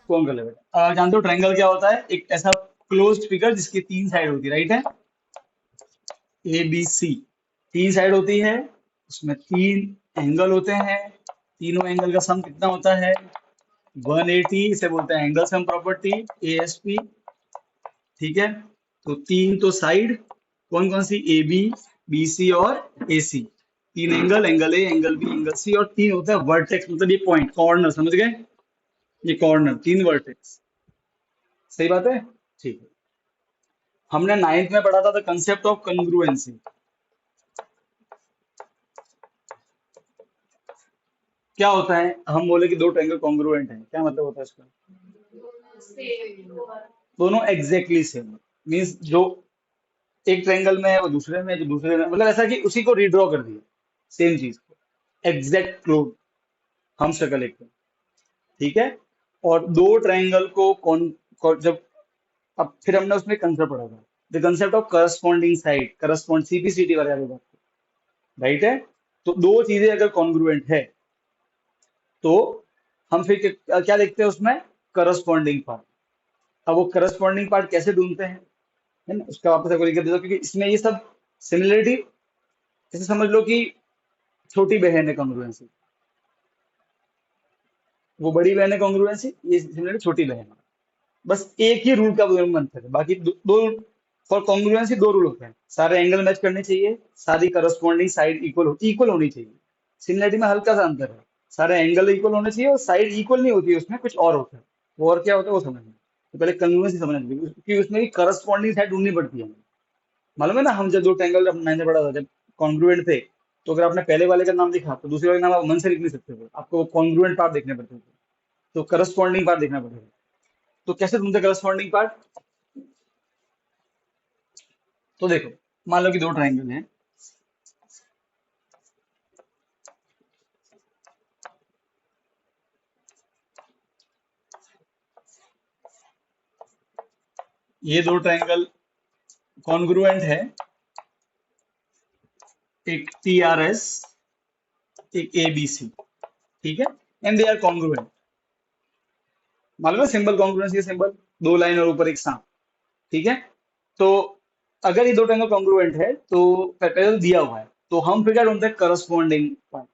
कौन कर ले बेटा? जानते हो ट्रायंगल क्या होता है? एक ऐसा क्लोज्ड फिगर जिसकी तीन साइड होती है, राइट है? ए बी सी, तीन साइड होती है, उसमें तीन एंगल होते हैं, तीनों एंगल का सम कितना होता है? 180। इसे बोलते हैं एंगल सम प्रॉपर्टी, एएसपी। ठीक है, तो तीन तो साइड, कौन कौन सी? ए बी, बी सी और ए सी। तीन angle, angle A, angle B, angle C, और तीन होता है वर्टेक्स, मतलब ये पॉइंट, कॉर्नर, समझ गए? ये कॉर्नर, तीन वर्टेक्स। सही बात है? ठीक है। हमने नाइन्थ में पढ़ा था द कंसेप्ट ऑफ कंग्रुएंसी। क्या होता है? हम बोले कि दो ट्रायंगल कॉन्ग्रुएंट हैं, क्या मतलब होता है इसका? दोनों एग्जैक्टली सेम, मीन्स जो एक ट्रायंगल में है वो दूसरे में, जो दूसरे में, मतलब ऐसा कि उसी को रीड्रॉ कर दिया, सेम चीज को, एग्जैक्ट क्लोन, हम शक्ल एक में। ठीक है। और दो ट्रायंगल को जब, अब फिर हमने उसमें कंसेप्ट पढ़ा था, the concept of corresponding side, correspond, CPCT वाले बात, राइट है? तो दो चीजें अगर कॉन्ग्रुएंट है तो हम फिर क्या देखते हैं उसमें? Corresponding part. अब वो करस्पॉन्डिंग पार्ट कैसे ढूंढते हैं, है ना, उसका वापस एक बार लिख देता हूं, क्योंकि इसमें ये सब सिमिलरिटी, जैसे समझ लो कि छोटी बहन है कॉन्ग्रुएंसी, वो बड़ी बहन है कॉन्ग्रुएंसी, ये सिमिलरिटी छोटी बहन है। बस एक ही रूल का अंतर है, बाकी दो फॉर कॉन्ग्रुएंसी दो रूल होते हैं, सारे एंगल मैच करने चाहिए, सारी करस्पॉन्डिंग साइड इक्वल होनी चाहिए। सिमिलरिटी में हल्का सा अंतर है, सारे एंगल इक्वल होने चाहिए और साइड इक्वल नहीं होती है, उसमें कुछ और होता है। वो और क्या होता है वो समझना, तो पहले कॉन्ग्रुएंसी समझना चाहिए, क्योंकि उसमें भी करस्पॉन्डिंग साइड ढूंढनी पड़ती है। मालूम है ना, हम जब दो ट्रायंगल मैंने पढ़ा था, जब कॉन्ग्रुएंट थे, तो अगर आपने पहले वाले का नाम लिखा तो दूसरे वाले का नाम आप मन से लिख नहीं सकते थे, आपको कॉन्ग्रुएंट पार्ट देखने पड़ते थे, तो करस्पॉन्डिंग पार्ट देखना पड़ेगा। तो कैसे ढूंढते करस्पॉन्डिंग पार्ट? तो देखो, मान लो कि दो ट्रायंगल हैं, ये दो ट्रायंगल कॉन्ग्रुएंट है, एक टी आर एस, एक ए बी सी, ठीक है, एंड दे आर कॉन्ग्रुएंट। मालूम है सिंबल कॉन्ग्रुएंसी, सिंबल दो लाइन और ऊपर एक सांप, ठीक है। तो अगर ये दो ट्रायंगल कॉन्ग्रुएंट है तो पहले तो दिया हुआ है, तो हम फिर क्या ढूंढते हैं? करस्पॉन्डिंग पार्ट,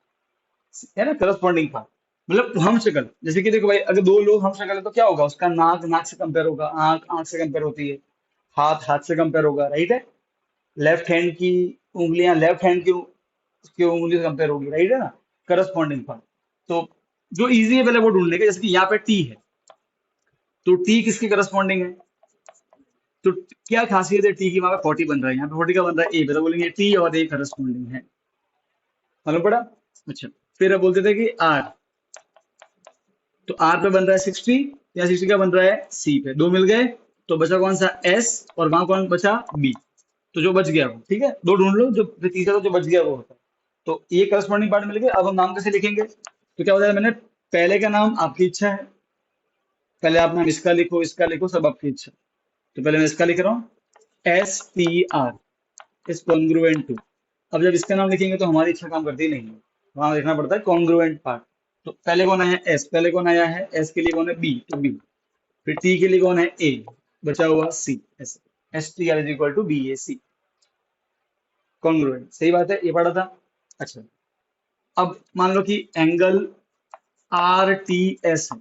है ना, करस्पॉन्डिंग पार्ट, मतलब हम शक्ल। जैसे कि देखो भाई, अगर दो लोग हम शक्ल है तो क्या होगा? उसका नाक नाक से कंपेयर होगा, आंख आंख से कंपेयर होती है, हाथ हाथ से कंपेयर होगा, राइट है? लेफ्ट हैंड की उंगलियां लेफ्ट हैंड की उंगली से कंपेयर होगी, राइट है ना? Corresponding part. तो जो इजी है पहले वो ढूंढ लेंगे, जैसे कि यहाँ पे टी है, तो टी किसकी करस्पॉन्डिंग है? तो क्या खासियत है टी की? वहां पे 40 बन रहा है, यहाँ पे 40 का बन रहा है ए, तो बोलेंगे टी और ए करस्पॉन्डिंग है। मालूम पड़ा? अच्छा, फिर अब बोलते थे कि आर, तो आर पे बन रहा है 60, या 60 का बन रहा है सी पे, दो मिल गए, तो बचा कौन सा? एस, और वहां कौन बचा? बी। तो जो बच गया वो, ठीक है, दो ढूंढ लो, जो फिर तीसरा तो जो बच गया वो होता है। तो ये करस्पॉन्डिंग पार्ट मिल गया। अब हम नाम कैसे लिखेंगे? तो क्या होता है, मैंने पहले का नाम आपकी इच्छा है, पहले आप नाम इसका लिखो, इसका लिखो, सब आपकी इच्छा। तो पहले मैं इसका लिख रहा हूँ, S T R is congruent to. अब जब इसका नाम लिखेंगे तो हमारी इच्छा काम करती नहीं है, वहां देखना पड़ता है कॉन्ग्रुएंट पार्ट। तो पहले कौन आया? एस, पहले कौन आया है? एस के लिए कौन है? बी, तो बी। फिर टी के लिए कौन है? ए, बचा हुआ C, S, S T R is equal to B A C, congruent. सही बात है, ये पढ़ा था। अच्छा, अब मान लो कि एंगल आर टी एस है।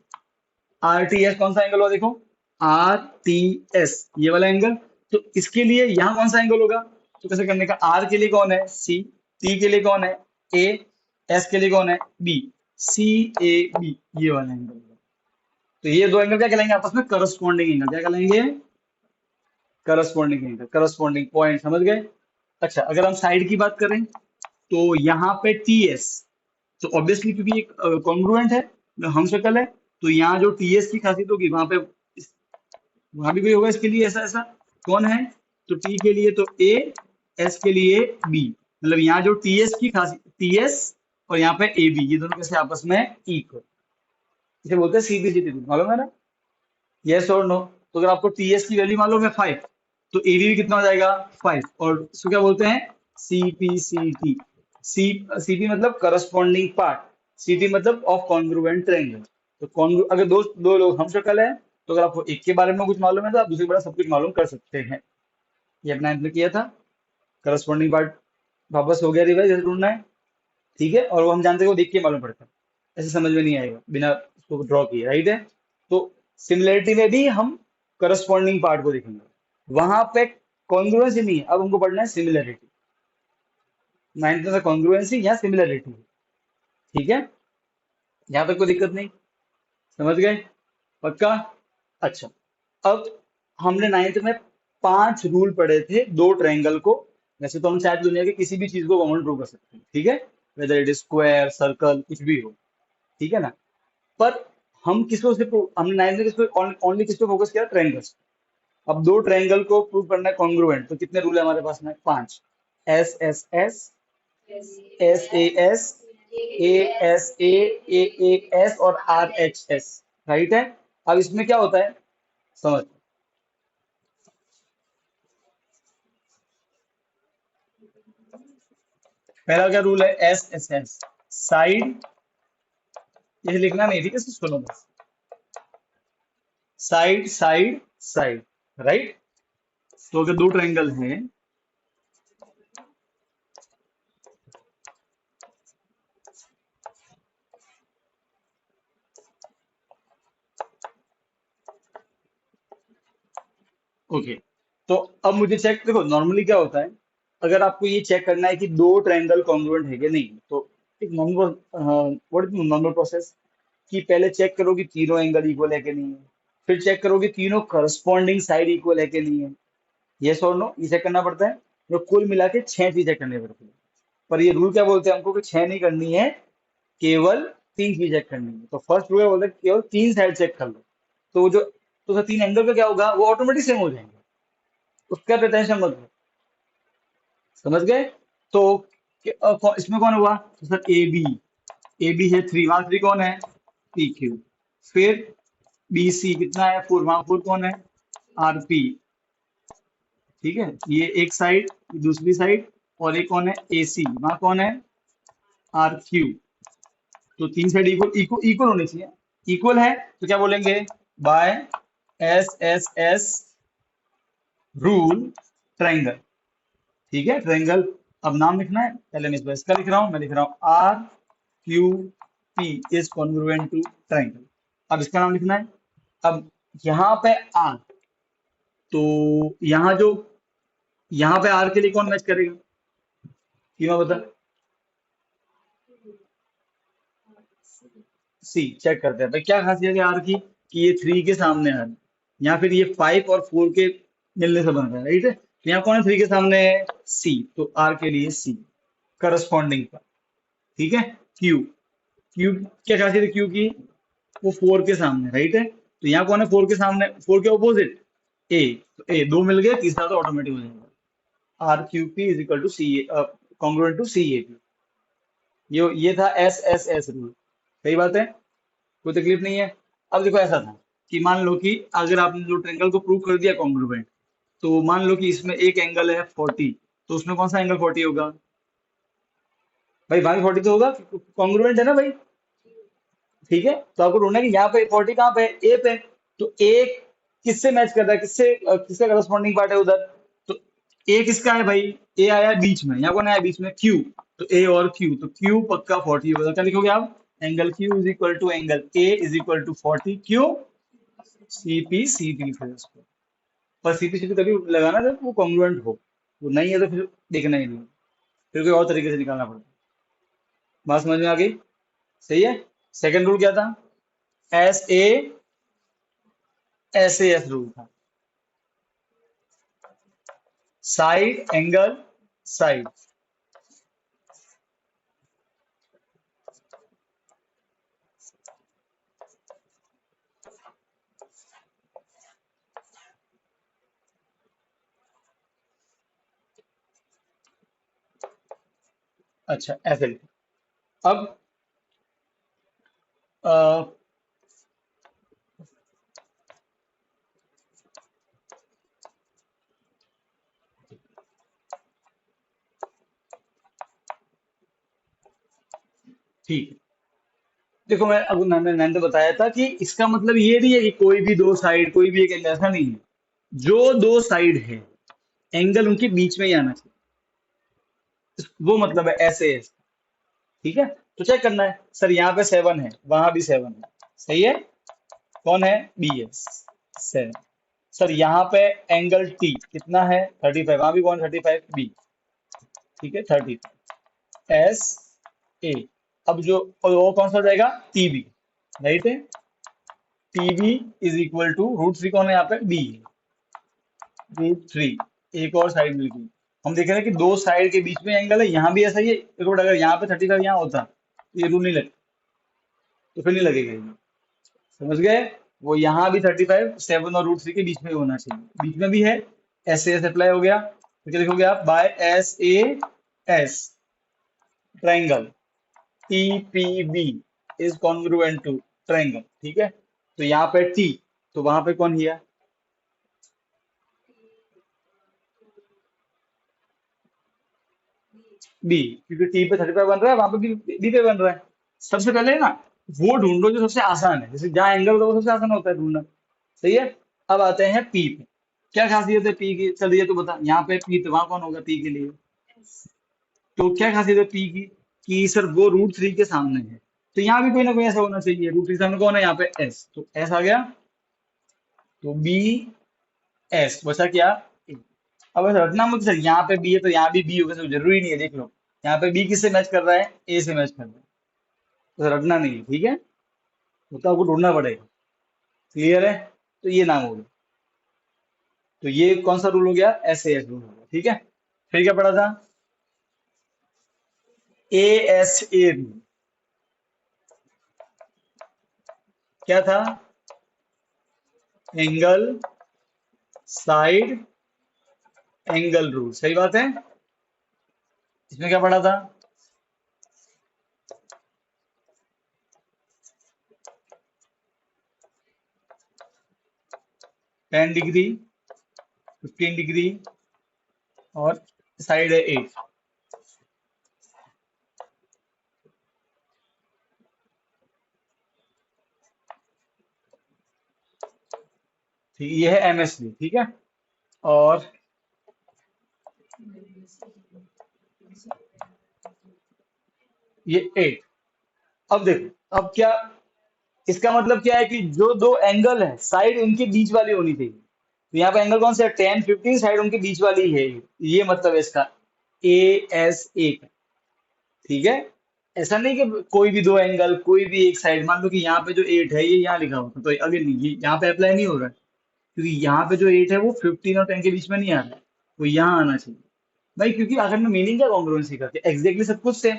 आर टी एस कौन सा एंगल हुआ? देखो, आर टी एस, ये वाला एंगल। तो इसके लिए यहाँ कौन सा एंगल होगा? तो कैसे करने का? आर के लिए कौन है? सी, टी के लिए कौन है? ए, एस के लिए कौन है? बी, सी ए बी, ये वाला एंगल होगा। तो ये दो एंगल क्या कहलाएंगे आपस में? Corresponding angle. क्या कहलाएंगे? करस्पॉन्डिंग एंगल, करस्पॉन्डिंग पॉइंट, समझ गए? अच्छा, अगर हम साइड की बात करें तो यहाँ पे टी एस, तो ऑब्वियसली क्योंकि एक कॉन्ग्रुएंट है, हम शक्ल है, तो यहाँ जो टी एस की खासियत होगी वहां पे वहां भी कोई होगा इसके लिए ऐसा ऐसा। कौन है? तो टी के लिए तो ए, एस के लिए बी, मतलब यहाँ जो टी एस की खासियत, टी एस और यहाँ पे ए बी, ये दोनों कैसे आपस में इक्वल, इसे बोलते हैं सीपीसीटी, मालूम है ना? यस और नो? तो अगर आपको टी एस की वैल्यू मालूम है 5, तो ए बी भी कितना हो जाएगा? 5, और इसको क्या बोलते हैं? सीपीसीटी। सी, सीपी मतलब करस्पॉन्डिंग पार्ट, सीटी मतलब ऑफ कॉन्ग्रुएंट ट्रायंगल। तो कौन अगर दो दो लोग हम शक्ल है, तो अगर आपको एक के बारे में कुछ मालूम है तो आप दूसरे के बारे में सब कुछ मालूम कर सकते हैं। ये अपना ने किया था। करस्पॉन्डिंग पार्ट वापस हो गया रिवाइज, जैसे ढूंढना है। ठीक है, और वो हम जानते हैं, वो देख के मालूम पड़ता है, ऐसे समझ में नहीं आएगा बिना उसको ड्रॉ किए, राइट है। तो सिमिलरिटी में भी हम करस्पॉन्डिंग पार्ट को देखेंगे, वहां पे कॉन्ग्रुएंसी नहीं है, अब हमको पढ़ना है सिमिलरिटी। नाइन्थ में कॉन्ग्रुएंसी या सिमिलरिटी, ठीक है, यहाँ तक कोई दिक्कत नहीं, समझ गए, पक्का। अच्छा, अब हमने नाइन्थ में 5 रूल पढ़े थे दो ट्रायंगल को। वैसे तो हम शायद दुनिया की किसी भी चीज को कॉमन प्रूव कर सकते हैं, ठीक है, whether it is square circle कुछ भी हो, ठीक है ना। पर हम किसको से हमने नाइन्थ में किसको ओनली किसको फोकस किया, ट्रायंगल्स। अब दो ट्रायंगल को प्रूव करना है कॉन्ग्रुएंट, तो कितने रूल है हमारे पास में, 5। S S S, S A S, A S A S और आर एच एस, राइट है। अब इसमें क्या होता है, समझ। पहला क्या रूल है, एस एस एस, साइड, ये लिखना नहीं, ठीक है, इसको सुनो बस। Side side side, right. तो अगर दो ट्रायंगल हैं, ओके, तो अब मुझे चेक, देखो नॉर्मली क्या होता है, अगर आपको ये चेक करना है कि दो ट्रायंगल कॉन्ग्रुएंट है कि नहीं, तो एक normal, what is normal process, कि पहले चेक करो कि तीनों एंगल इक्वल है कि नहीं है, फिर चेक करो कि तीनों करस्पॉन्डिंग साइड इक्वल है कि नहीं है, यस और नो, ये चेक करना पड़ता है। तो कुल मिला के 6 चीजें करनी पड़ती है। पर ये रूल क्या बोलते हैं हमको, कि 6 नहीं करनी है, केवल 3 चीज चेक करनी है। तो फर्स्ट रूल बोलते हैं केवल 3 साइड चेक कर लो, तो वो जो, तो सर 3 एंगल का क्या होगा, वो ऑटोमेटिक सेम हो जाएंगे, उसका तो टेंशन मत लो, समझ गए। तो इसमें कौन हुआ, तो सर ए बी है 3, वहां 3 कौन है, पी क्यू। फिर बी सी कितना है 4, वहां 4 कौन है, आर पी, ठीक है, ये एक साइड, दूसरी साइड, और एक कौन है ए सी, वहां कौन है, आर क्यू। तो 3 साइड इक्वल इक्वल इक्वल होनी चाहिए, इक्वल है तो क्या बोलेंगे, by S S S rule triangle, ठीक है, ट्रायंगल। अब नाम लिखना है, पहले मैं इस पर इसका लिख रहा हूं, मैं लिख रहा हूं R Q P is congruent to triangle. अब इसका नाम लिखना है। अब यहाँ पे आर, तो यहाँ जो, यहाँ पे आर के लिए कौन मैच करेगा, सीमा बता। सी, चेक करते हैं भाई क्या खासियत है आर की, कि ये 3 के सामने है, या फिर ये 5 और 4 के मिलने से बन रहा है, राइट है। तो यहाँ कौन है 3 के सामने है, सी, तो आर के लिए सी करस्पॉन्डिंग का, ठीक है। क्यू, क्यू क्या खासियत है क्यू की, वो 4 के सामने, राइट है। तो यहाँ कौन है 4 के सामने, 4 के ऑपोजिट ए, तो ए दो मिल गए, तीसरा तो ऑटोमेटिक हो जाएगा, R Q P is equal to C, congruent to C A P. ये था एस एस एस रूल, सही बात है, कोई तकलीफ नहीं है। अब देखो ऐसा था कि मान लो कि अगर आपने जो ट्रायंगल को प्रूव कर दिया कॉन्ग्रुएंट, तो मान लो कि इसमें एक एंगल है 40, तो उसमें कौन सा एंगल 40 होगा, भाई भाई 40 तो होगा, कॉन्ग्रुएंट है ना भाई, ठीक है। तो आपको ढूंढना है कि यहाँ पे 40 कहाँ पे है, ए पे। तो ए किससे मैच कर रहा है, किससे किसका करस्पॉन्डिंग पार्ट है उधर, तो ए किसका है भाई, ए आया है बीच में, यहाँ कौन आया बीच में, क्यू। तो ए और क्यू, तो क्यू पक्का 40 होगा, क्या लिखोगे आप, angle Q is equal to angle A is equal to 40 Q C P लिखा है उसको। पर सी पी तभी लगाना जब वो कॉन्ग्रुएंट हो, वो नहीं है तो फिर देखना ही नहीं, फिर कोई और तरीके से निकालना पड़ता है। बात समझ में आ गई, सही है। सेकंड रूल क्या था, S A S A S rule था, साइड एंगल साइड। अच्छा ऐसे लिखो। अब अ, ठीक है, देखो मैं अब मैंने तो बताया था कि इसका मतलब ये नहीं है कि कोई भी दो साइड कोई भी एक एंगल, ऐसा नहीं है। जो दो साइड है एंगल उनके बीच में ही आना चाहिए, वो मतलब है ऐसे है। ठीक है, तो चेक करना है सर, यहाँ पे 7 है, वहां भी 7 है, सही है। कौन है? बी है 7। सर यहाँ पे एंगल टी कितना है? 35, वहां भी कौन? 35 बी। ठीक है, 30 एस ए। अब जो और वो कौन सा हो जाएगा? टी बी, राइट है। T B is equal to √3, कौन है यहाँ पे? बी, √3। एक और साइड मिल गई। हम देख रहे हैं कि दो साइड के बीच में एंगल है, यहाँ भी ऐसा ही है। देखो अगर यहाँ पे 35 यहाँ होता तो ये रूल नहीं लगता, तो फिर नहीं लगेगा ये। समझ गए? वो यहाँ भी 35 7 और √3 के बीच में होना चाहिए, बीच में भी है। एस ए एस अप्लाई हो गया, तो क्या लिखोगे आप? By S A S triangle T P B is congruent to triangle. ठीक है, तो यहाँ पे टी, तो वहां पे कौन है? बी, क्योंकि टी पे 35 बन रहा है, वहां पे बी पे बन रहा है। सबसे पहले ना वो ढूंढो जो सबसे आसान है, जैसे जहाँ एंगल होता है वो सबसे आसान होता है ढूंढना। सही है। अब आते हैं पी पे। क्या खासियत है पी की? चल ये तो बता, यहाँ पे पी तो वहां कौन होगा पी के लिए? तो क्या खासियत है पी की? कि सर वो √3 के सामने है, तो यहाँ भी कोई ना कोई ऐसा होना चाहिए। √3 के सामने कौन है? यहाँ पे एस, तो एस आ गया, तो बी एस बचा क्या? A। अब ऐसा रटना मत सर, यहाँ पे बी है तो यहाँ भी बी होगा, सर जरूरी नहीं है। देख लो यहाँ पे बी किससे मैच कर रहा है? ए से मैच कर रहा है, तो सर रटना नहीं है। ठीक है, वो तो आपको ढूंढना पड़ेगा। क्लियर है? तो ये नाम हो गया। तो ये कौन सा रूल हो गया? एस ए एस रूल हो गया। ठीक है, फिर क्या पढ़ा था? ए एस ए रूल। क्या था? एंगल साइड एंगल रूल, सही बात है। इसमें क्या पढ़ा था? 10 डिग्री, 15 डिग्री, और साइड है 8। ठीक, ये है एमएसडी। ठीक है, और ये 8। अब देखो, अब क्या इसका मतलब क्या है कि जो दो एंगल है साइड उनके बीच वाली होनी चाहिए। तो यहाँ पे एंगल कौन सा है? 10 15, साइड उनके बीच वाली है। ये मतलब है इसका ए एस ए का। ठीक है, ऐसा नहीं कि कोई भी दो एंगल कोई भी एक साइड, मान लो कि यहाँ पे जो 8 है ये यहाँ लिखा होता तो अभी नहीं, ये यहाँ पे अप्लाई नहीं हो रहा है, क्योंकि यहाँ पे जो 8 है वो 15 और 10 के बीच में नहीं आ रहा है, वो यहाँ आना चाहिए। भाई क्योंकि आखिर में मीनिंग क्या कॉन्ग्रुएंसी का? एग्जैक्टली सब कुछ सेम।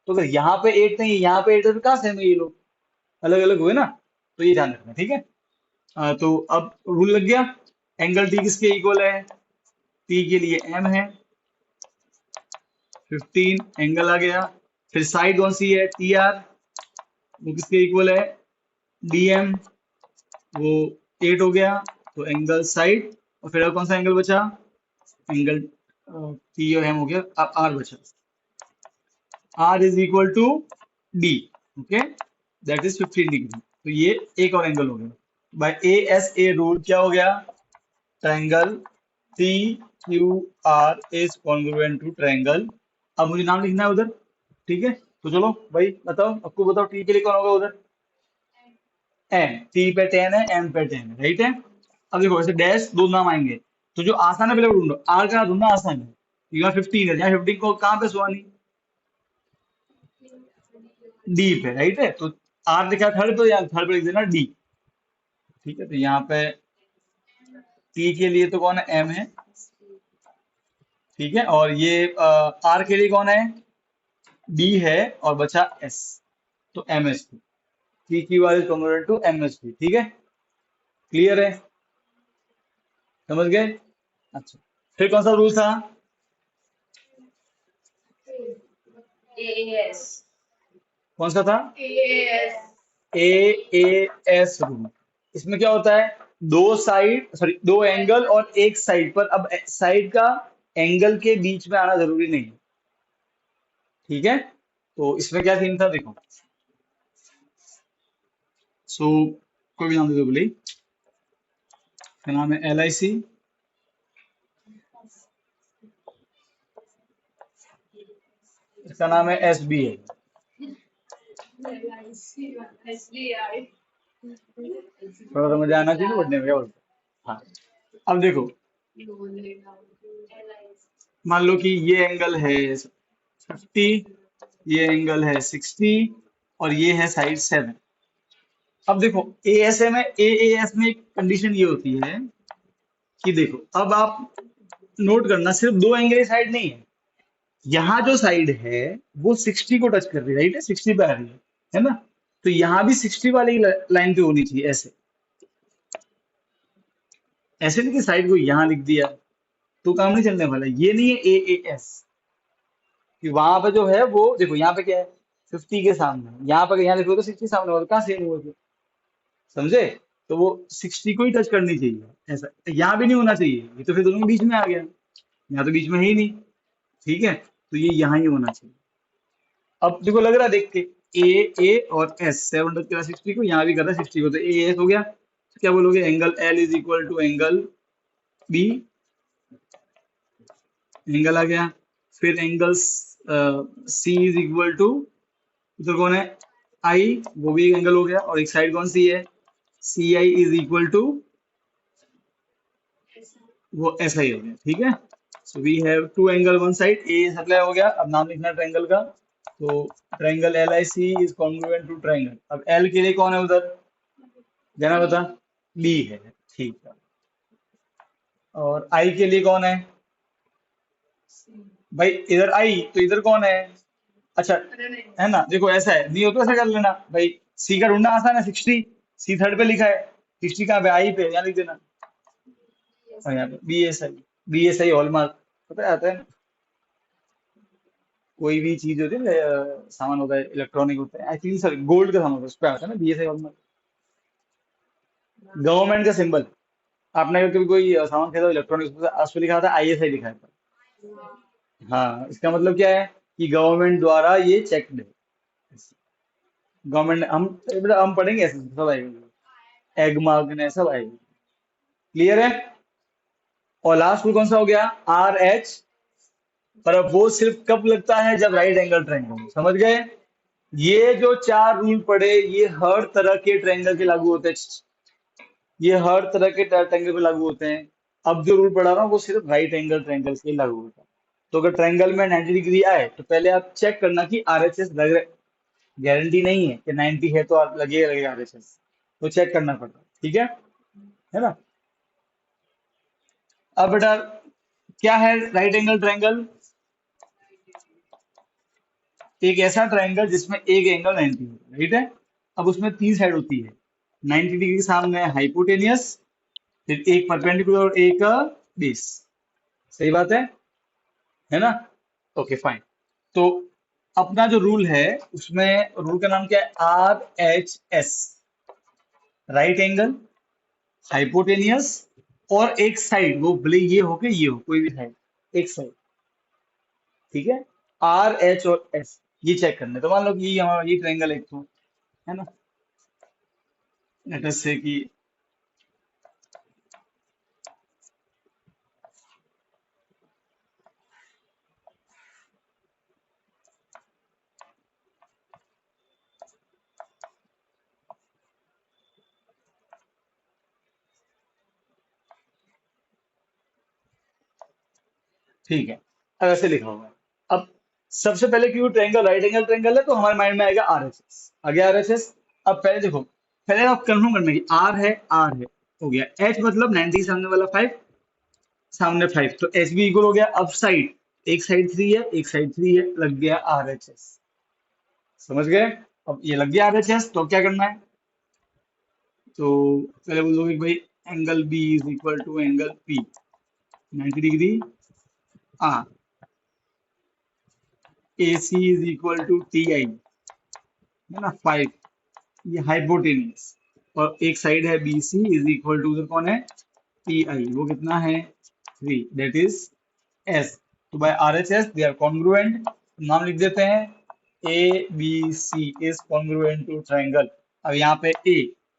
तो अगर यहाँ पे 8 नहीं है, यहाँ पे 8 है, तो कहाँ सेम है ये लोग? अलग अलग हुए ना। तो ये ध्यान रखना। ठीक है, तो अब रूल लग गया। एंगल टी किसके इक्वल है? टी के लिए एम है, 15 एंगल आ गया। फिर साइड कौन सी है? टी आर, वो किसके इक्वल है? डीएम, वो 8 हो गया, तो एंगल साइड। और फिर अब कौन सा एंगल बचा? एंगल टी और एम हो गया, अब आर बचा। R is equal to D, okay, that is 15 degree. तो ये एक और एंगल हो गया। By A S A rule क्या हो गया? Triangle T Q R is congruent to triangle. अब मुझे नाम लिखना है उधर। ठीक है, तो चलो भाई बताओ, आपको बताओ टी के लिए कौन होगा उधर? एम। टी पे 10 है, एम पे 10 है, राइट है। अब देखो ऐसे डैश दो नाम आएंगे, तो जो आसान है पहले वो ढूंढो। आर का ढूंढना आसान है, यहाँ 15 है, यहाँ 15 को कहाँ पे सुहानी? डी पे, राइट है। तो आर लिखा थर्ड, तो यहाँ थर्ड पे लिख देना डी। ठीक है, तो यहाँ पे टी के लिए तो कौन है? एम है। ठीक है, और ये आर के लिए कौन है? डी है, और बचा एस, तो M S T. T Q R is congruent to M S T. ठीक है, क्लियर है? समझ गए? अच्छा, फिर कौन सा रूल था? कौन सा था? ए ए एस रूल। इसमें क्या होता है? दो साइड, सॉरी दो एंगल और एक साइड पर, अब साइड का एंगल के बीच में आना जरूरी नहीं है। ठीक है, तो इसमें क्या सीन था देखो। सो कोई भी नाम दे दो बोले, क्या नाम है, LIC, इसका नाम है SBI। थोड़ा समझ आना चाहिए पढ़ने में, क्या बोलते हैं। हाँ, अब देखो, मान लो कि ये एंगल है 50, ये एंगल है 60, और ये है साइड 7। अब देखो AAS में एक कंडीशन ये होती है कि देखो, अब आप नोट करना, सिर्फ दो एंगल साइड नहीं है, यहाँ जो साइड है वो 60 को टच कर रही है, राइट है, 60 पे आ रही है ना। तो यहाँ भी 60 वाली लाइन पे होनी चाहिए, ऐसे। ऐसे नहीं कि साइड को यहाँ लिख दिया तो काम नहीं चलने वाला। ये नहीं है AAS कि वहां पे जो है वो देखो, यहाँ पे क्या है, 50 के सामने, यहाँ पे यहाँ देखो तो 60 सामने होगा, कहाँ सेम हुआ फिर, समझे। तो वो 60 को ही टच करनी चाहिए, ऐसा यहाँ भी नहीं होना चाहिए, ये तो फिर दोनों के बीच में आ गया, यहाँ तो बीच में है ही नहीं, ठीक है, तो ये यहाँ ही होना चाहिए। अब देखो लग रहा है देख के, A और S 700 के 60 को, यहाँ भी कर रहा है 60 को, तो AS हो गया। तो क्या बोलोगे, angle L is equal to angle B, angle आ गया। फिर angle C is equal to, इधर कौन है, I, वो भी एक एंगल हो गया, और एक साइड कौन सी है, CI इज इक्वल टू, वो SI हो गया, ठीक है। So we have two angle one side, A supply हो गया। अब नाम लिखना ट्रायंगल का, तो triangle LIC is congruent to triangle. अब L के लिए कौन है उधर, जाना बता, B है, ठीक है। और I के लिए कौन है, भाई इधर I, तो इधर कौन है, अच्छा, है ना। देखो ऐसा है, नहीं हो तो ऐसा कर लेना भाई, C का ढूंढना आसान है, 60, C थर्ड पे लिखा है, 60 कहाँ पे, I पे, यहाँ लिख देना, और यहाँ पे BSI हॉलमार्क, पता है, आता है ना। कोई भी चीज होती है ना, सामान होता है, इलेक्ट्रॉनिक होता है, आई थिंक सर गोल्ड का सामान होता है, उस पे आता है ना BSI हॉलमार्क, गवर्नमेंट का सिंबल। आपने अगर कभी कोई सामान खरीदा इलेक्ट्रॉनिक, उस पे लिखा होता है ISI लिखा है। हाँ, इसका मतलब क्या है कि गवर्नमेंट द्वारा ये चेक्ड है, गवर्नमेंट, हम बेटा हम पढ़ेंगे ऐसे सब आएगा, एग मार्क ने सब आएगा, क्लियर है। और लास्ट में कौन सा हो गया, RH, पर अब वो सिर्फ कब लगता है, जब राइट एंगल ट्रायंगल, समझ गए। ये जो चार रूल पढ़े, ये हर तरह के ट्रायंगल के लागू होते हैं, ये हर तरह के ट्रायंगल पे लागू होते हैं। अब जो रूल पढ़ा रहा हूँ वो सिर्फ राइट एंगल ट्रायंगल के लागू होता है। तो अगर ट्रायंगल में 90 डिग्री आए तो पहले आप चेक करना कि RHS लग रहा है, गारंटी नहीं है कि 90 है तो आप लगेगा लगेगा RHS, तो चेक करना पड़ता है, ठीक है ना। अब बेटा क्या है राइट एंगल ट्रायंगल, एक ऐसा ट्रायंगल जिसमें एक एंगल 90 है, राइट है। अब उसमें तीन साइड होती है, 90 डिग्री के सामने हाइपोटेनियस, फिर एक परपेंडिकुलर और एक बेस, सही बात है ना। Okay fine. तो अपना जो रूल है, उसमें रूल का नाम क्या है, RHS, राइट एंगल, हाइपोटेनियस, और एक साइड, वो भले ये हो के ये हो, कोई भी साइड, एक साइड, ठीक है। RH और S ये चेक करना है। तो मान लो कि ये हमारा ये ट्रायंगल एक तो है ना, लेट अस से कि ठीक है, अब ऐसे लिखा हुआ है। अब सबसे पहले क्योंकि ट्रायंगल राइट एंगल ट्रायंगल है, तो हमारे माइंड में आएगा RHS, आ गया RHS। अब पहले देखो, पहले आप कंफर्म करना कि R है हो गया, H मतलब 90 सामने वाला 5, सामने 5, तो एच भी इक्वल हो गया। अब साइड, एक साइड 3 है, एक साइड 3 है, लग गया RHS, समझ गए। अब ये लग गया RHS, तो क्या करना है, तो पहले बोलोगे कि भाई angle B is equal to angle P, 90 degree, R, AC is equal to TI, है ना 5, ये हाइपोटेनियस, और एक साइड है BC इज इक्वल टू, उधर कौन है, TI, वो कितना है 3, दैट इज S। तो बाय RHS दे आर कॉन्ग्रुएंट, नाम लिख देते हैं ABC is congruent to triangle. अब यहाँ पे A,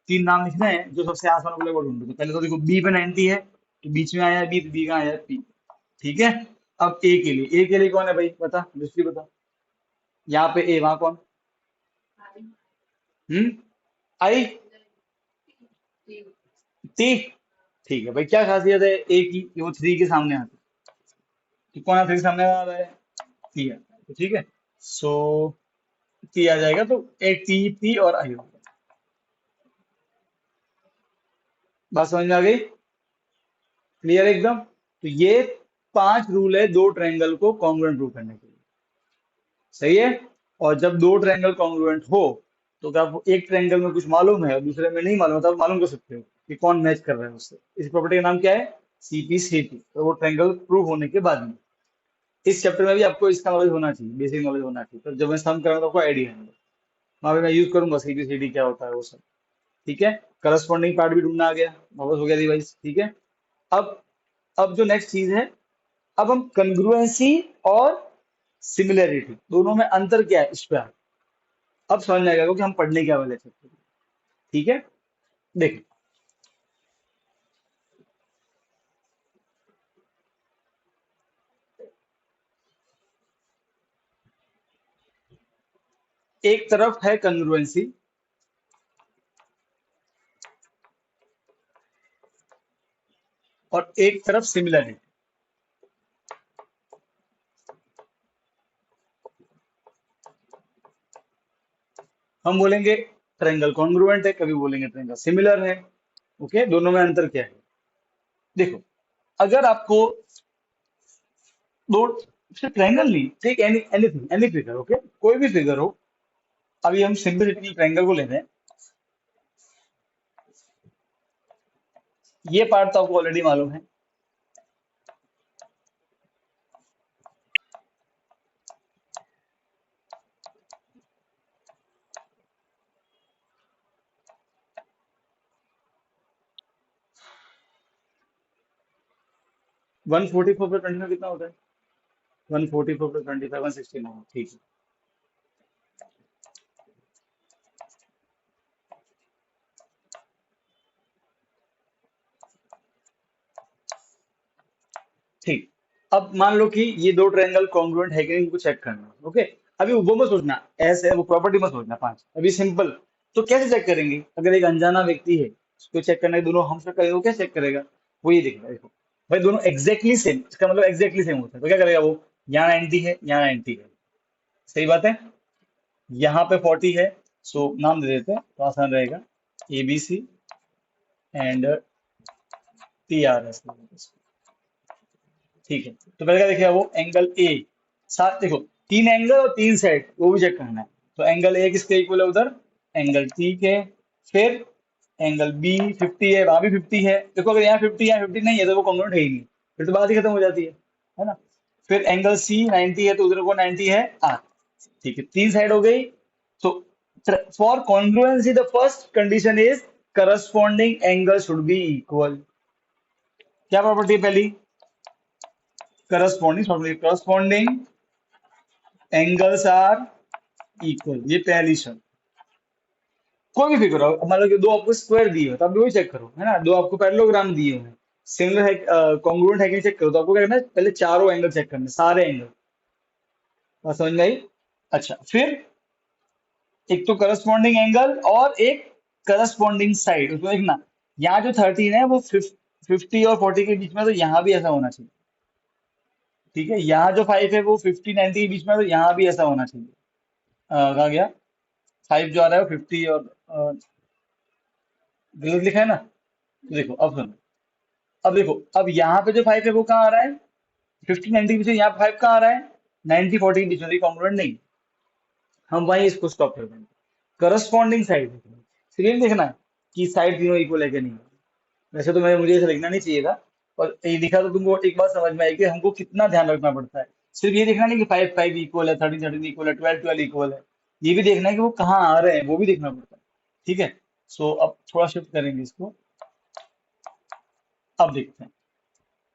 तीन नाम लिखने हैं, जो सबसे आसान वाले को ढूंढो। तो पहले तो देखो बी पे 90 है, तो बीच में आया बी, बी का आया पी। ठीक है। अब ए के लिए कौन है भाई, बता, दूसरी बता। यहाँ पे ए, वहां कौन? हम्म, आई, टी। ठीक है भाई, क्या खासियत है ए की कि वो थ्री के सामने आती है? तो कौन थ्री के सामने आ रहा है? टी है, तो ठीक है। सो टी आ जाएगा, तो ए टी पी और आई होगा। बात समझ में आ गई? क्लियर एकदम? तो ये पांच रूल है दो ट्रायंगल को कॉन्ग्रुएंट प्रूव करने के लिए। सही है। और जब दो ट्रायंगल कॉन्ग्रुएंट हो, तो अगर आपको एक ट्रायंगल में कुछ मालूम है और दूसरे में नहीं मालूम है, तो आप मालूम कर सकते हो कि कौन मैच कर रहा है उससे। इस प्रॉपर्टी का नाम क्या है? सीपी। तो वो ट्रायंगल प्रूव होने के बाद में, इस चैप्टर में भी आपको इसका नॉलेज होना चाहिए, बेसिक नॉलेज होना चाहिए। तो जब मैं सम करूंगा तो आपको आइडिया है, वहां पे मैं यूज करूंगा सीपी क्या होता है वो सब। ठीक है। करस्पॉन्डिंग पार्ट भी ढूंढना आ गया, वापस हो गया रिवाइज। ठीक है। अब अब जो नेक्स्ट चीज है, अब हम कंग्रुएंसी और सिमिलैरिटी दोनों में अंतर क्या है इस पे अब समझ में आएगा कि हम पढ़ने क्या वाले थे। ठीक है। देखो, एक तरफ है कंग्रुएंसी और एक तरफ सिमिलैरिटी। हम बोलेंगे ट्रायंगल कॉन्ग्रुएंट है, कभी बोलेंगे ट्रायंगल सिमिलर है। ओके, दोनों में अंतर क्या है? देखो, अगर आपको दो, सिर्फ ट्रायंगल नहीं, ठीक, any anything, any figure, okay, कोई भी फिगर हो। अभी हम सिंपलिसिटी ट्रायंगल को ले रहे हैं। ये पार्ट तो आपको ऑलरेडी मालूम है। 144 प्लस 25 कितना होता है? 144 प्लस 25 169। ठीक है। ठीक। अब मान लो कि ये दो ट्रायंगल कॉन्ग्रुएंट है कि नहीं, इनको चेक करना। ओके। अभी वो मत सोचना, ऐसे वो प्रॉपर्टी मत सोचना पांच, अभी सिंपल। तो कैसे चेक करेंगे? अगर एक अनजाना व्यक्ति है, उसको चेक करना है, दोनों हम से करेंगे, वो कैसे चेक करेगा? वो ये देखना, देखो भाई, दोनों एग्जैक्टली सेम, इसका मतलब एग्जैक्टली सेम होता है, तो क्या करेगा वो? यहाँ 90 है, यहाँ 90 है। सही बात है। यहाँ पे 40 है, सो नाम दे देते हैं तो आसान रहेगा, A B C and T R S. ठीक है। तो पहले क्या देखिए, वो एंगल ए, साथ देखो, तीन एंगल और तीन साइड वो भी चेक करना है। तो एंगल ए किसके इक्वल है उधर? एंगल टी के। फिर एंगल बी 50 है, वहां भी 50 है। देखो, अगर यहाँ 50 यहाँ 50 नहीं है, तो वो कॉन्ग्रुएंट है ही नहीं, फिर तो बात ही खत्म हो जाती है ना। फिर एंगल सी 90 है, तो उधर को 90 है आर। ठीक है, तीन साइड हो गई। तो for congruency the first condition is corresponding angle should be equal. क्या प्रॉपर्टी है पहली? करस्पॉन्डिंग एंगल्स आर इक्वल, ये पहली शर्त। कोई भी फिगर हो, मान लो कि दो आपको स्क्वायर दिए हो, तो आप भी वही चेक करो, है ना। दो आपको पैरेललोग्राम दिए हुए हैं, सिमिलर है, कॉन्ग्रुएंट है कि नहीं चेक करो। तो आपको क्या करना है? पहले चारों एंगल चेक करने, सारे एंगल। बात समझ में आई? अच्छा, फिर एक तो करस्पॉन्डिंग एंगल और एक करस्पॉन्डिंग साइड, उसको देखना। यहाँ जो 13 है वो 50 और 40 के बीच में, तो यहाँ भी ऐसा होना चाहिए। ठीक है। यहाँ जो 5 है वो 50 90 के बीच में, तो यहाँ भी ऐसा होना चाहिए। कहा गया 5 जो आ रहा है वो 50 और गलत लिखा है ना। तो देखो, अब सुनो, अब देखो, अब यहाँ पे जो 5 है वो कहाँ आ रहा है? 50 90 के बीच में, यहाँ 5 कहाँ आ रहा है? 90 40 के बीच में, कॉन्ग्रुएंट नहीं। हम वहीं इसको स्टॉप कर देंगे। करस्पॉन्डिंग साइड देखना, सिर्फ ये देखना कि साइड तीनों इक्वल है कि नहीं। वैसे तो मैं, मुझे ऐसा लिखना नहीं चाहिए था, और ये लिखा तो तुमको एक बात समझ में आई कि हमको कितना ध्यान रखना पड़ता है। सिर्फ ये देखना नहीं कि 5 5 इक्वल है, 13 13 इक्वल है, 12 12 इक्वल है। ये भी देखना है कि वो कहाँ आ रहे हैं, वो भी देखना पड़ता है। ठीक है। सो अब थोड़ा शिफ्ट करेंगे इसको। अब देखते हैं।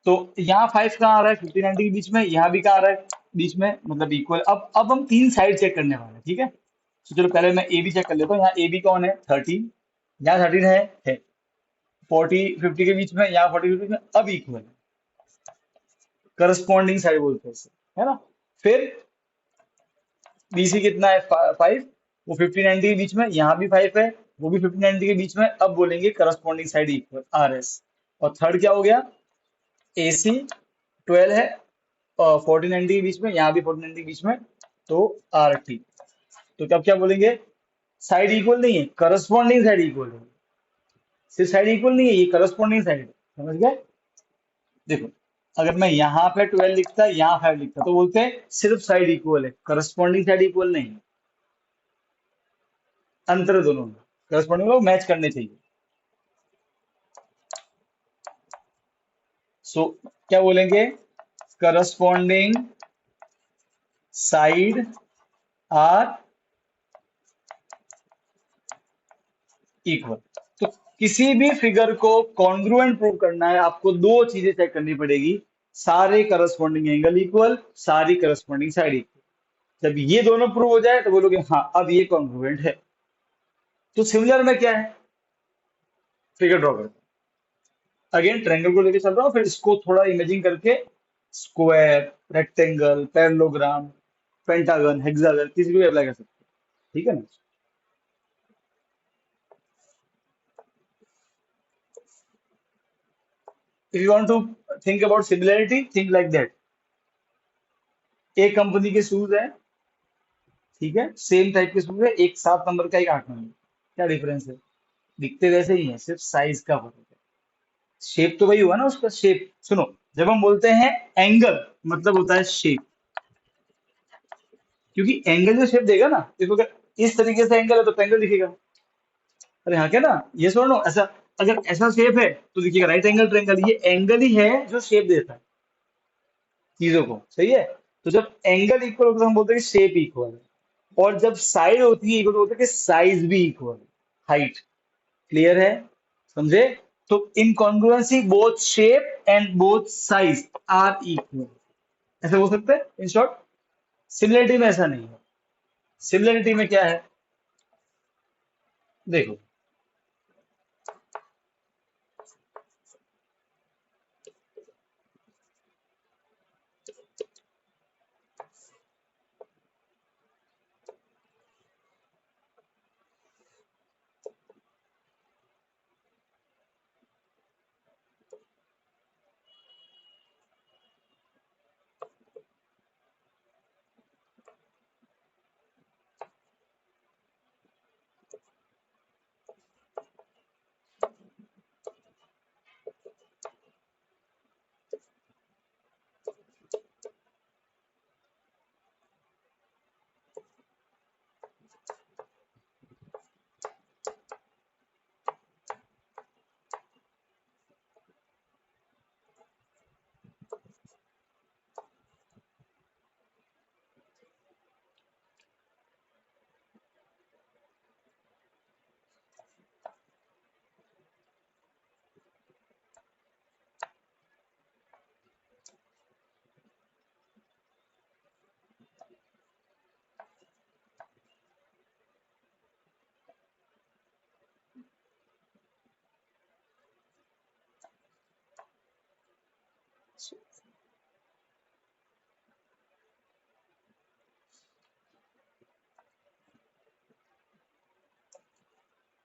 तो यहाँ 5 कहाँ आ रहा है? 50 90 के बीच में। यहाँ भी कहाँ आ रहा है? बीच में, मतलब इक्वल। अब हम तीन साइड चेक करने वाले हैं। ठीक है। तो चलो पहले मैं ए बी चेक कर लेता हूँ। यहाँ ए बी कौन है? 13। यहाँ 13 है 40 50 के बीच में, यहाँ 40 50 में, अब इक्वल है, करस्पॉन्डिंग साइड बोलते हैं इसे, है ना। फिर बीसी कितना है 5, वो 50 90 के बीच में, यहाँ भी 5 है, वो भी 50 90 के बीच में, अब बोलेंगे corresponding side equal R S. और थर्ड क्या हो गया, एसी 12 है और 40 90 के बीच में, यहाँ भी 40 90 के बीच में, तो आर टी। तो तब क्या बोलेंगे, साइड इक्वल नहीं है, करस्पॉन्डिंग साइड इक्वल है। सिर्फ साइड इक्वल नहीं है, ये करस्पॉन्डिंग साइड है, समझ गए। देखो, अगर मैं यहाँ पे 12 लिखता, यहाँ 5 लिखता, तो बोलते हैं सिर्फ साइड इक्वल है, करस्पॉन्डिंग साइड इक्वल नहीं है। अंतर है दोनों में, करस्पॉन्डिंग लोग मैच करने चाहिए। सो क्या बोलेंगे, करस्पॉन्डिंग साइड आर इक्वल। तो किसी भी फिगर को कॉन्ग्रुएंट प्रूव करना है, आपको दो चीजें चेक करनी पड़ेगी, सारे करस्पॉन्डिंग एंगल इक्वल, सारी करस्पॉन्डिंग साइड इक्वल। जब ये दोनों प्रूव हो जाए तो बोलोगे हाँ अब ये कॉन्ग्रुएंट है। तो सिमिलर में क्या है, फिगर ड्रॉ करते हैं। अगेन ट्रायंगल को लेके चल रहा हूँ, फिर इसको थोड़ा इमेजिंग करके square, rectangle, parallelogram, pentagon, hexagon, किसी को भी अप्लाई कर सकते हैं, ठीक है ना। If you want to think about similarity, think like that. एक कंपनी के शूज है, ठीक है, सेम टाइप के शूज है, एक 7 नंबर का, एक 8 नंबर, क्या डिफरेंस है, दिखते वैसे ही है, सिर्फ साइज का फर्क है। शेप तो वही हुआ ना उसका, शेप सुनो, जब हम बोलते हैं एंगल, मतलब होता है शेप, क्योंकि एंगल जो शेप देगा ना, देखो अगर इस तरीके से एंगल है तो ट्रायंगल दिखेगा। अरे हाँ क्या ना, ये सुनो ऐसा, अगर ऐसा शेप है तो दिखेगा राइट एंगल ट्रायंगल। ये एंगल ही है जो शेप देता है चीजों को, सही है। तो जब एंगल इक्वल होता है तो हम बोलते हैं कि शेप इक्वल है, और जब साइड होती है इक्वल तो बोलते हैं कि साइज भी इक्वल है, हाइट। क्लियर है, समझे। तो in congruency both shape and both size are equal, ऐसे हो सकता है इन शॉर्ट। सिमिलरिटी में ऐसा नहीं है। सिमिलरिटी में क्या है, देखो,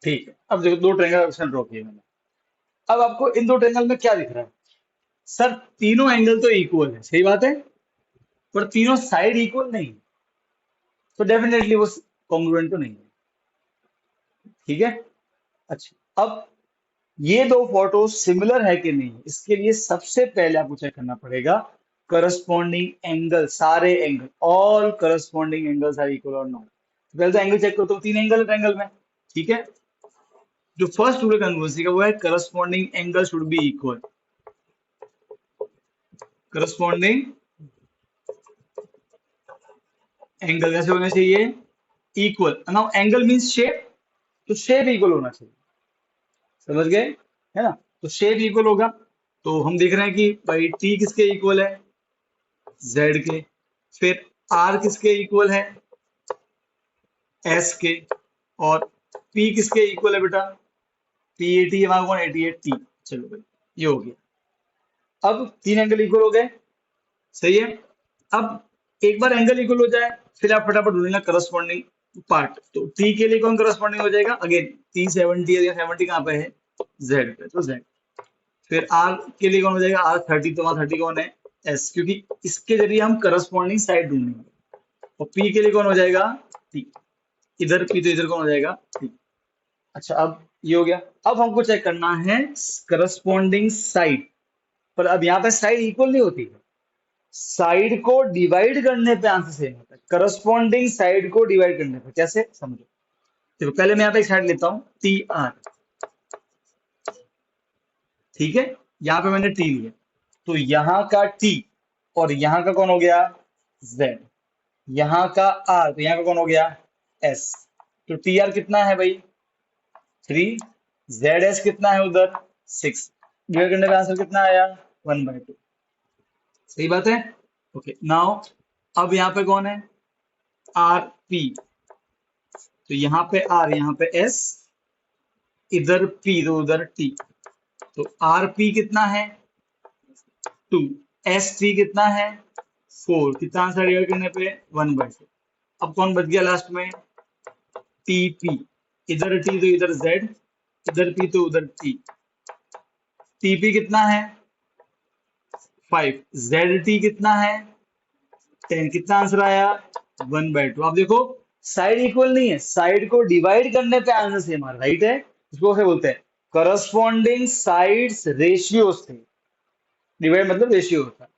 ठीक है, अब देखो दो ट्रायंगल ऑप्शन ड्रॉ किए मैंने। अब आपको इन दो ट्रायंगल में क्या दिख रहा है, सर तीनों एंगल तो इक्वल है, सही बात है, पर तीनों साइड इक्वल नहीं, तो डेफिनेटली वो कॉन्ग्रुएंट तो नहीं है, ठीक है। अच्छा, अब ये दो फोटो सिमिलर है कि नहीं, इसके लिए सबसे पहले आपको चेक करना पड़ेगा करस्पॉन्डिंग एंगल, सारे angle, all corresponding angles are equal और नॉट। पहले तो एंगल चेक करो, तो तीन एंगल है ट्रायंगल में, ठीक है। जो फर्स्ट रूल कन्वर्सी का वो है corresponding angle should be equal, corresponding angle कैसे होने चाहिए, equal. Now angle means shape, तो शेप इक्वल होना चाहिए, समझ गए, है ना। तो शेप इक्वल होगा, तो हम देख रहे हैं कि भाई टी किसके इक्वल है, जेड के। फिर आर किसके इक्वल है, एस के। और पी किसके इक्वल है बेटा, P80 हमारा कौन 88T। चलो भाई ये हो गया। अब 3 एंगल इक्वल हो गए, सही है। अब एक बार एंगल इक्वल हो जाए फिर आप फटाफट ढूंढेंगे करस्पॉन्डिंग पार्ट। तो टी के लिए कौन करस्पॉन्डिंग हो जाएगा, अगेन टी 70 है, 70 कहाँ पे है, जेड पे, तो जेड। फिर आर के लिए कौन हो जाएगा, आर 30, तो वहां 30 कौन है, एस, क्योंकि इसके जरिए हम करस्पॉन्डिंग साइड ढूंढेंगे। और पी के लिए कौन हो जाएगा, टी, इधर पी तो इधर कौन हो जाएगा, टी। अच्छा अब ये हो गया। अब हमको चेक करना है करस्पॉन्डिंग साइड, पर अब यहाँ पे साइड इक्वल नहीं होती, साइड को डिवाइड करने पे आंसर सेम होता है। करस्पॉन्डिंग साइड को डिवाइड करने पे कैसे, समझो। देखो पहले मैं यहाँ पे एक साइड लेता हूँ टी आर, ठीक है, यहाँ पे मैंने टी लिया, तो यहाँ का टी और यहाँ का कौन हो गया, जेड, यहाँ का आर तो यहाँ का कौन हो गया, एस। तो टी आर कितना है भाई 3, जेड एस कितना है उधर 6, डिवाइड करने पे आंसर कितना आया 1/2। सही बात है। ओके नाउ अब यहाँ पे कौन है, आर पी, तो यहाँ पे आर यहाँ पे एस, इधर पी तो उधर टी, तो आर पी कितना है 2, एस टी कितना है 4, कितना आंसर डिवाइड करने पे 1/2। अब कौन बच गया लास्ट में, टी पी, इधर टी तो इधर जेड, इधर पी तो उधर टी, टीपी कितना है 5, जेड टी कितना है 10, कितना आंसर आया 1/2। आप देखो साइड इक्वल नहीं है, साइड को डिवाइड करने पे आंसर सेम आ रहा, राइट है। इसको क्या बोलते हैं, करस्पॉन्डिंग साइड्स रेशियो से, डिवाइड मतलब रेशियो होता है,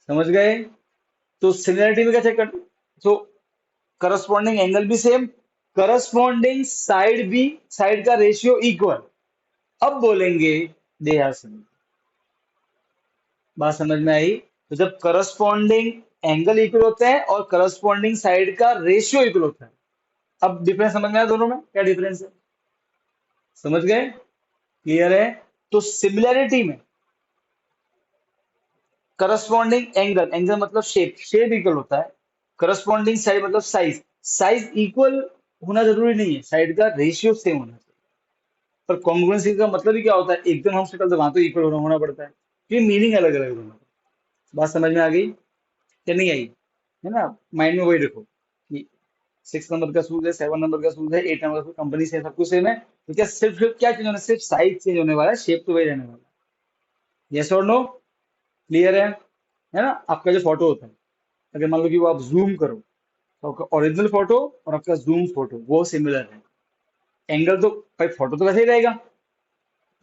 समझ गए। तो सिमिलरिटी में क्या चेक करते, तो करस्पॉन्डिंग एंगल भी सेम, करस्पॉन्डिंग साइड भी, साइड का रेशियो इक्वल। अब बोलेंगे दे आर सिमिलर। बात समझ में आई। तो जब करस्पॉन्डिंग एंगल इक्वल होते हैं और करस्पॉन्डिंग साइड का रेशियो इक्वल होता है, अब डिफरेंस समझ में आया दोनों में, क्या डिफरेंस है, समझ गए, क्लियर है। तो सिमिलरिटी में करस्पॉन्डिंग एंगल, एंगल मतलब शेप, शेप इक्वल होता है, करस्पॉन्डिंग साइड मतलब साइज, साइज इक्वल होना जरूरी नहीं है, साइड का रेशियो सेम होना चाहिए। पर कॉन्ग्रुएंसी का मतलब ही क्या होता है, एकदम हम शक्ल तो वहां तो इक्वल होना पड़ता है, ये मीनिंग अलग अलग दोनों का। बात समझ में आ गई या नहीं आई, है ना। माइंड में वही रखो कि 6 नंबर का शूज है, 7 नंबर का शूज है, 8 नंबर का कंपनी से सब कुछ सेम है, तो क्या सिर्फ सिर्फ क्या चेंज होना है, सिर्फ साइज चेंज होने वाला है, शेप तो वही रहने वाला है। यस और नो, क्लियर है ना। आपका जो फोटो होता है, अगर मान लो कि वो आप जूम करो, तो आपका ओरिजिनल फोटो और आपका जूम फोटो वो सिमिलर है, एंगल तो भाई फोटो तो वैसे ही रहेगा,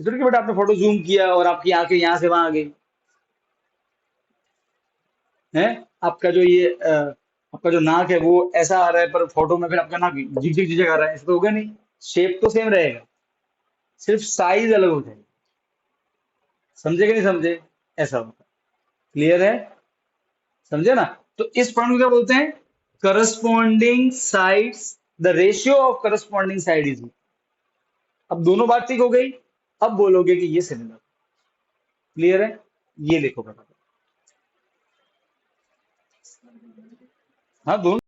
इसलिए कि बेटा आपने फोटो जूम किया और आपकी आंखें यहाँ से वहां आ गई है, आपका जो ये आपका जो नाक है वो ऐसा आ रहा है, पर फोटो में फिर आपका नाक झिक झिक झिक आ रहा है, ऐसा तो होगा नहीं, शेप तो सेम रहेगा, सिर्फ साइज अलग हो जाएगा, समझे कि नहीं समझे, ऐसा होता है, क्लियर है, समझे ना। तो इस पॉइंट को क्या बोलते हैं, corresponding sides, the ratio of corresponding side is, अब दोनों बात ठीक हो गई। अब बोलोगे कि ये सिमिलर, क्लियर है, ये लिखो फटाफट। हाँ दोनों